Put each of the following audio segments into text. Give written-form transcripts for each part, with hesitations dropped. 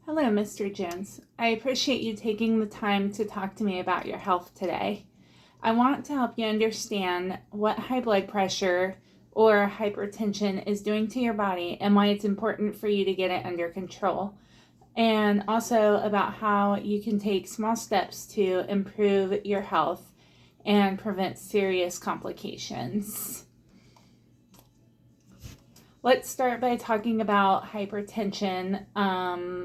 Hello, Mr. Jones. I appreciate you taking the time to talk to me about your health today. I want to help you understand what high blood pressure or hypertension is doing to your body and why it's important for you to get it under control, and also about how you can take small steps to improve your health and prevent serious complications. Let's start by talking about hypertension,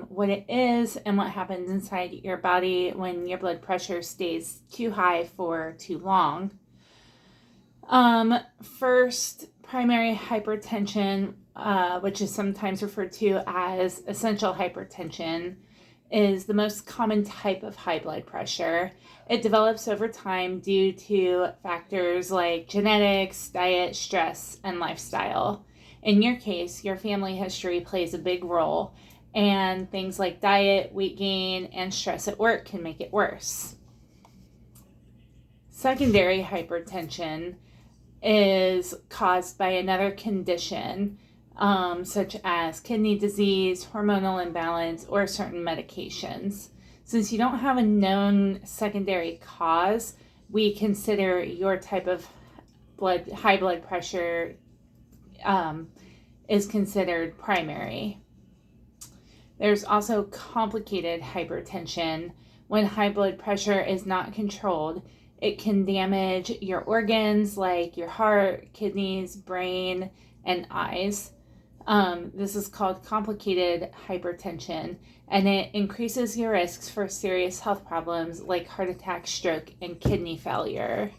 what it is, and what happens inside your body when your blood pressure stays too high for too long. First, primary hypertension, which is sometimes referred to as essential hypertension, is the most common type of high blood pressure. It develops over time due to factors like genetics, diet, stress, and lifestyle. In your case, your family history plays a big role, and things like diet, weight gain, and stress at work can make it worse. Secondary hypertension is caused by another condition, such as kidney disease, hormonal imbalance, or certain medications. Since you don't have a known secondary cause, we consider your type of high blood pressure is considered primary. There's also complicated hypertension. When high blood pressure is not controlled, it can damage your organs like your heart, kidneys, brain, and eyes. This is called complicated hypertension, and it increases your risks for serious health problems like heart attack, stroke, and kidney failure.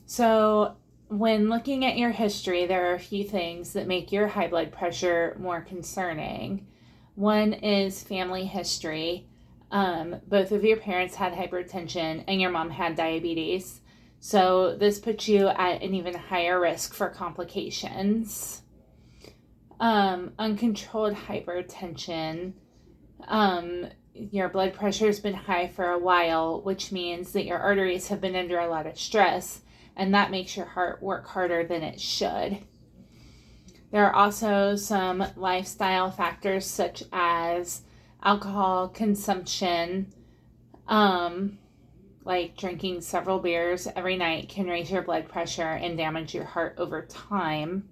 So, when looking at your history, there are a few things that make your high blood pressure more concerning. One is family history. Both of your parents had hypertension and your mom had diabetes. So this puts you at an even higher risk for complications. Uncontrolled hypertension. Your blood pressure has been high for a while, which means that your arteries have been under a lot of stress, and that makes your heart work harder than it should. There are also some lifestyle factors such as alcohol consumption, like drinking several beers every night can raise your blood pressure and damage your heart over time.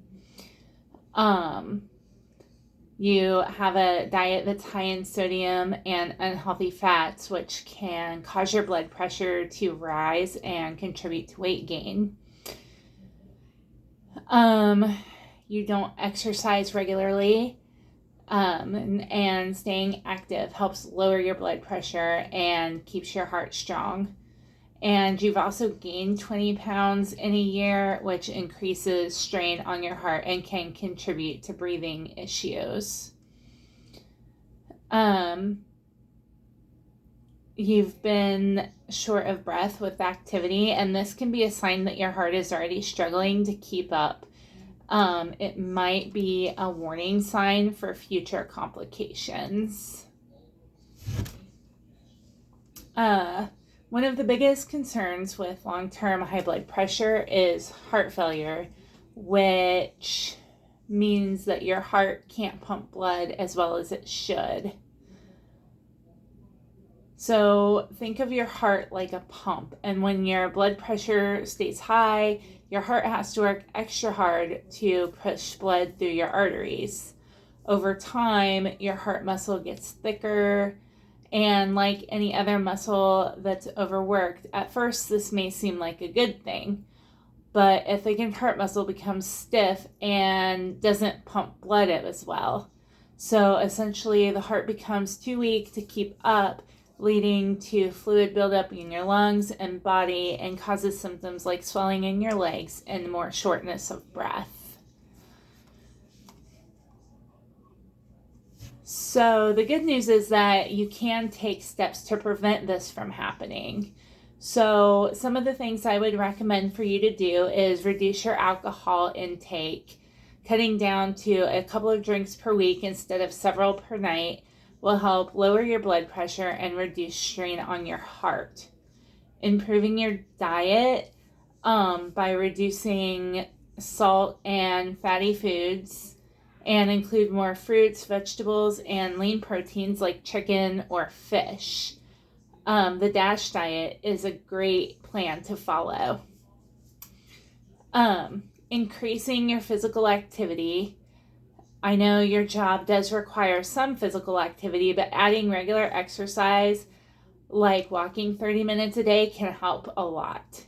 You have a diet that's high in sodium and unhealthy fats, which can cause your blood pressure to rise and contribute to weight gain. You don't exercise regularly, and staying active helps lower your blood pressure and keeps your heart strong. And you've also gained 20 pounds in a year, which increases strain on your heart and can contribute to breathing issues. You've been short of breath with activity, and this can be a sign that your heart is already struggling to keep up. It might be a warning sign for future complications. One of the biggest concerns with long-term high blood pressure is heart failure, which means that your heart can't pump blood as well as it should. So think of your heart like a pump, and when your blood pressure stays high, your heart has to work extra hard to push blood through your arteries. Over time, your heart muscle gets thicker, and like any other muscle that's overworked, at first this may seem like a good thing, but a thickened heart muscle becomes stiff and doesn't pump blood as well. So essentially, the heart becomes too weak to keep up, leading to fluid buildup in your lungs and body, and causes symptoms like swelling in your legs and more shortness of breath. So the good news is that you can take steps to prevent this from happening. So some of the things I would recommend for you to do is reduce your alcohol intake. Cutting down to a couple of drinks per week instead of several per night will help lower your blood pressure and reduce strain on your heart. Improving your diet by reducing salt and fatty foods and include more fruits, vegetables, and lean proteins like chicken or fish. The DASH diet is a great plan to follow. Increasing your physical activity. I know your job does require some physical activity, but adding regular exercise like walking 30 minutes a day can help a lot.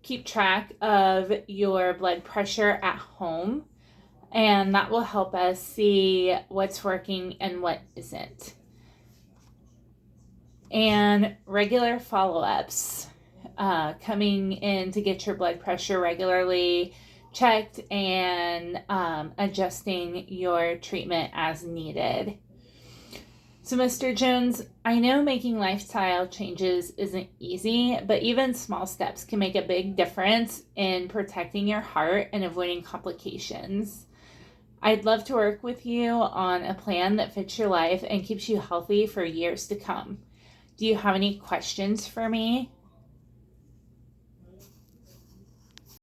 Keep track of your blood pressure at home, and that will help us see what's working and what isn't. And regular follow-ups, coming in to get your blood pressure regularly checked and adjusting your treatment as needed. So, Mr. Jones, I know making lifestyle changes isn't easy, but even small steps can make a big difference in protecting your heart and avoiding complications. I'd love to work with you on a plan that fits your life and keeps you healthy for years to come. Do you have any questions for me?